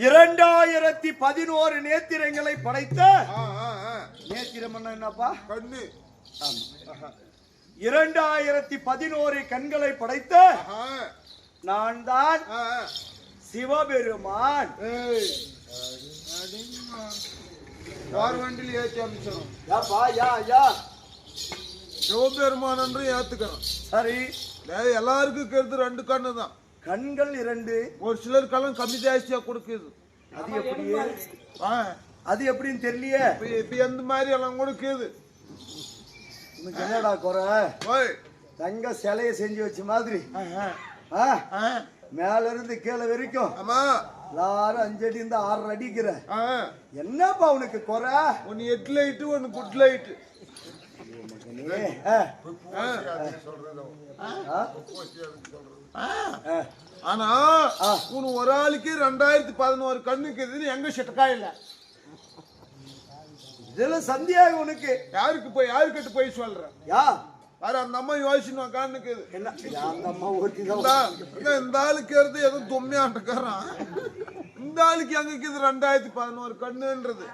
2011 நேத்திரங்களை படைத்த நேத்திரம் என்னப்பா? கண்ணு. 2011 கண்களை படைத்த நான் தான் சிவபெருமான். வண்டியில் ஏற்றி அமைச்சரும் சிவபெருமான் என்று ஏத்துக்கிறோம். சரி, எல்லாருக்கும் கருத்து 2 கண்ணு தான். கண்கள் 2. ஒரு சிலர் கலன் கம்மி ஜாஸ்தியா கொடுக்குது. அது எப்படின்னு தெரியலையே. இப்ப எந்த மாதிரி எல்லாம் கொடுக்குது. என்னடா குறை? தங்க சிலைய செஞ்சு வச்ச மாதிரி மேல இருந்து கீழே வரைக்கும் எல்லாரும் 5 அடி இருந்து 6 அடிக்கிற. என்னப்பா உனக்கு குறை? ஒன்னு 8 லைட்டு, ஒன்னு குட் லைட்டு. ஆனா உன் ஒரு ஆளுக்கு 2011 கண்ணுக்கு எங்க சிட்டக்கா இல்ல. இதுல சந்தியாக உனக்கு யாருக்கிட்ட போய் சொல்ற? வேற அந்த அம்மா யோசிச்சு கண்ணுக்கு இந்த ஆளுக்கு ஏதோ தொம்மையாட்டுக்காரன். இந்த ஆளுக்கு எங்க 2011 கண்ணுன்றது